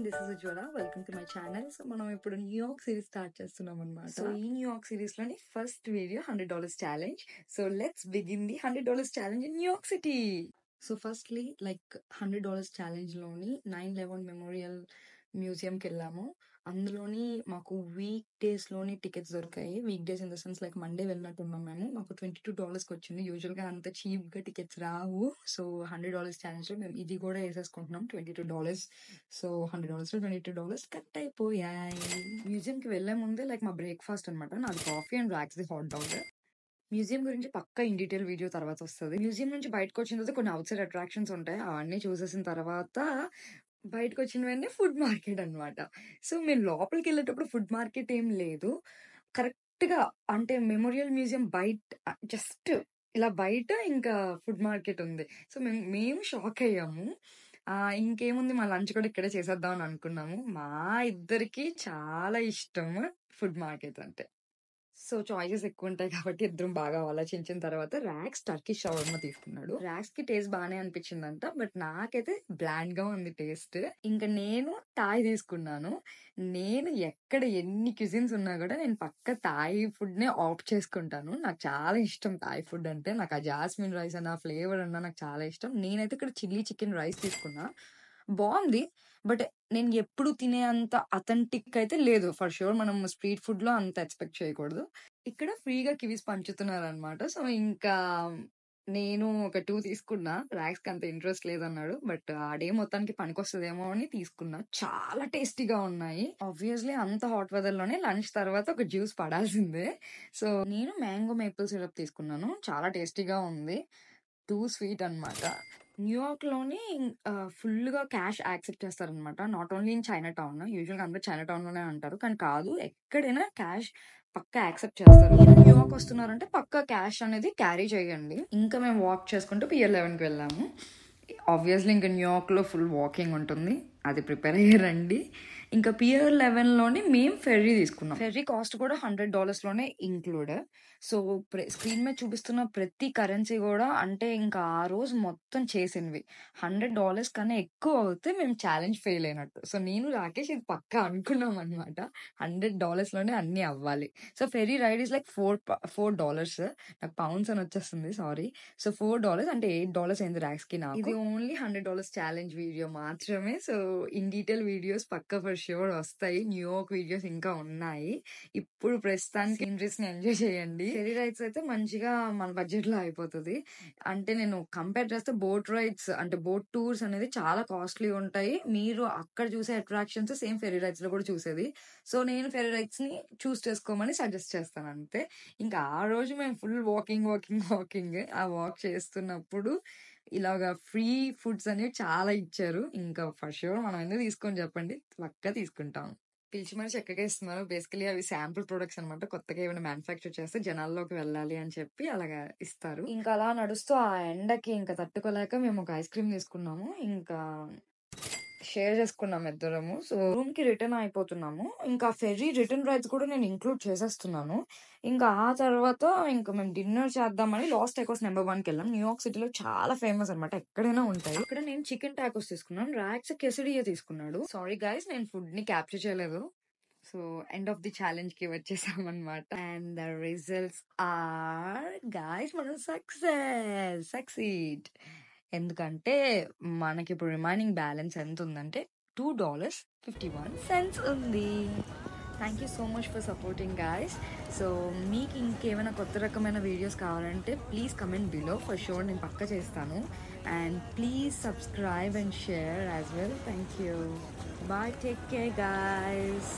This is Ujwala. Welcome to my channel. So మనం ఇప్పుడు New York series start చేస్తున్నాం అనమాట. సో ఈ న్యూయార్క్ సిరీస్ లోని first video $100 challenge. So let's begin the $100 challenge in New York city. So firstly like $100 challenge లోని 9/11 memorial మ్యూజియంకి వెళ్ళాము. అందులోని మాకు వీక్ డేస్ లోని టికెట్స్ దొరికాయి. Week days in the sense like Monday వెళ్ళినట్టున్నాం మేము. మాకు $22 వచ్చింది. యూజువల్ గా అంత చీప్ గా టికెట్స్ రావు. సో $100 ఛాలెంజ్ లో మేము ఇది కూడా వేసేసుకుంటున్నాం $22. సో $100 $22 కట్ అయిపోయాయి. మ్యూజియం కి వెళ్లే ముందే లైక్ మా బ్రేక్ఫాస్ట్ అనమాట. నాది coffee and Rax the hot dog. Museum గురించి పక్కా ఇన్ డీటెయిల్ వీడియో తర్వాత వస్తుంది. మ్యూజియం నుంచి బయటకు వచ్చిన తర్వాత కొన్ని అవుట్ సైడ్ అట్రాక్షన్స్ ఉంటాయి. అవన్నీ చూసేసిన తర్వాత బయటకు వచ్చిన వెంటనే ఫుడ్ మార్కెట్ అనమాట. సో మేము లోపలికి వెళ్ళేటప్పుడు ఫుడ్ మార్కెట్ ఏం లేదు. కరెక్ట్ గా అంటే మెమోరియల్ మ్యూజియం బయట జస్ట్ ఇలా బయట ఇంకా ఫుడ్ మార్కెట్ ఉంది. సో మేము షాక్ అయ్యాము. ఇంకేముంది మా లంచ్ కూడా ఇక్కడే చేసేద్దాం అని అనుకున్నాము. మా ఇద్దరికి చాలా ఇష్టం ఫుడ్ మార్కెట్ అంటే. సో చాయిసెస్ ఎక్కువ ఉంటాయి కాబట్టి ఇద్దరం బాగా ఆలోచించిన తర్వాత రాక్స్ టర్కిష్ షవర్మా తీసుకున్నాడు. రాక్స్ కి టేస్ట్ బాగానే అనిపించిందంట, బట్ నాకైతే బ్లాండ్ గా ఉంది టేస్ట్. ఇంకా నేను థాయ్ తీసుకున్నాను. నేను ఎక్కడ ఎన్ని క్యూజిన్స్ ఉన్నా కూడా నేను పక్క థాయ్ ఫుడ్ నే ఆప్ట్ చేసుకుంటాను. నాకు చాలా ఇష్టం థాయ్ ఫుడ్ అంటే. నాకు ఆ జాస్మిన్ రైస్ అన్న ఫ్లేవర్ అన్న నాకు చాలా ఇష్టం. నేనైతే ఇక్కడ చిల్లీ చికెన్ రైస్ తీసుకున్నా. బాగుంది, బట్ నేను ఎప్పుడు తినే అంత అథెంటిక్ అయితే లేదు. ఫర్ షూర్ మనం స్ట్రీట్ ఫుడ్ లో అంత ఎక్స్పెక్ట్ చేయకూడదు. ఇక్కడ ఫ్రీగా కివీస్ పంచుతున్నారు అనమాట. సో ఇంకా నేను ఒక 2 తీసుకున్నా. రాక్స్ కి అంత ఇంట్రెస్ట్ లేదన్నాడు, బట్ ఆ డే మొత్తానికి పనికొస్తుందేమో అని తీసుకున్నా. చాలా టేస్టీగా ఉన్నాయి. ఆబ్వియస్లీ అంత హాట్ వెదర్ లోనే లంచ్ తర్వాత ఒక జ్యూస్ పడాల్సిందే. సో నేను మ్యాంగో మేపుల్ సిరప్ తీసుకున్నాను. చాలా టేస్టీగా ఉంది. టూ స్వీట్ అనమాట. న్యూయార్క్ లోని ఫుల్ గా క్యాష్ యాక్సెప్ట్ చేస్తారనమాట. Not only in China town. Usual గా అందరూ చైనా టౌన్ లోనే అంటారు, కానీ కాదు, ఎక్కడైనా క్యాష్ పక్కా యాక్సెప్ట్ చేస్తారు. మీరు న్యూయార్క్ వస్తున్నారంటే పక్కా క్యాష్ అనేది క్యారీ చేయండి. ఇంకా మేము వాక్ చేసుకుంటూ పియర్ 11కి వెళ్ళాము. ఆబ్వియస్లీ ఇంకా న్యూయార్క్ లో ఫుల్ వాకింగ్ ఉంటుంది, అది ప్రిపేర్ అయ్యారండి. ఇంకా పియర్ 11లోని మేము ఫెర్రీ తీసుకున్నాం. ఫెర్రీ కాస్ట్ కూడా $100 లోనే ఇంక్లూడ్. సో స్క్రీన్ మీద చూపిస్తున్న ప్రతి కరెన్సీ కూడా అంటే ఇంకా ఆ రోజు మొత్తం చేసినవి. $100 కన్నా ఎక్కువ అవుతే మేము ఛాలెంజ్ ఫెయిల్ అయినట్టు. సో నేను రాకేష్ ఇది పక్కా అనుకున్నాం అనమాట. $100 లోనే అన్ని అవ్వాలి. So ferry ride is like $4. నాకు పౌండ్స్ అని వచ్చేస్తుంది, సారీ. సో $4 అంటే $8 అయింది ర్యాక్స్ కి. నాకు ఇది ఓన్లీ $100 ఛాలెంజ్ వీడియో మాత్రమే. సో ఇన్ డీటెయిల్ వీడియోస్ పక్కా ఫర్ ష్యూర్ వస్తాయి. న్యూయార్క్ వీడియోస్ ఇంకా ఉన్నాయి. ఇప్పుడు ప్రస్తుతానికి ఇంట్రెస్ట్ ని ఎంజాయ్ చేయండి. ఫెరీ రైడ్స్ అయితే మంచిగా మన బడ్జెట్ లో అయిపోతుంది. అంటే నేను కంపేర్ చేస్తే బోట్ రైడ్స్ అంటే బోట్ టూర్స్ అనేది చాలా కాస్ట్లీ ఉంటాయి. మీరు అక్కడ చూసే అట్రాక్షన్స్ సేమ్ ఫెరీ రైడ్స్ లో కూడా చూసేది. సో నేను ఫెరీ రైడ్స్ ని చూస్ చేసుకోమని సజెస్ట్ చేస్తాను అంతే. ఇంకా ఆ రోజు మేము ఫుల్ వాకింగ్ ఆ వాక్ చేస్తున్నప్పుడు ఇలాగా ఫ్రీ ఫుడ్స్ అనేవి చాలా ఇచ్చారు. ఇంకా ఫర్ షూర్ మనం ఎందుకు తీసుకొని చెప్పండి, పక్కా తీసుకుంటాం. పిలిచి మరి చక్కగా ఇస్తున్నారు. బేసికలీ అవి శాంపుల్ ప్రొడక్ట్స్ అనమాట. కొత్తగా ఏమైనా మ్యానుఫ్యాక్చర్ చేస్తే జనాల్లోకి వెళ్ళాలి అని చెప్పి అలాగా ఇస్తారు. ఇంకా అలా నడుస్తూ ఆ ఎండకి ఇంకా తట్టుకోలేక మేము ఒక ఐస్ క్రీమ్ తీసుకున్నాము. ఇంకా షేర్ చేసుకున్నాం ఇద్దరము. సో రూమ్ కి రిటర్న్ అయిపోతున్నాము. ఇంకా ఫెర్రీ రిటర్న్ రైడ్స్ కూడా నేను ఇంక్లూడ్ చేసేస్తున్నాను. ఇంకా ఆ తర్వాత ఇంకా మేము డిన్నర్ చేద్దామని లాస్ టాకోస్ నెంబర్ 1కి వెళ్ళాం. న్యూయార్క్ సిటీలో చాలా ఫేమస్ అనమాట, ఎక్కడైనా ఉంటాయి. అక్కడ నేను చికెన్ టాకోస్ తీసుకున్నాను. రాక్స్ కెసిడియా తీసుకున్నాడు. సారీ గైస్, నేను ఫుడ్ ని క్యాప్చర్ చేయలేదు. So end of the challenge కి వచ్చేసాం అనమాట. And the results are guys మనం సక్సీడ్. ఎందుకంటే మనకి ఇప్పుడు రిమైనింగ్ బ్యాలెన్స్ ఎంత ఉందంటే $2.51 ఉంది. Thank you so much for supporting guys. So మీకు ఇంకేమైనా కొత్త రకమైన వీడియోస్ కావాలంటే please comment below. For sure నేను పక్కా చేస్తాను. And please subscribe and share as well. Thank you. Bye, take care guys.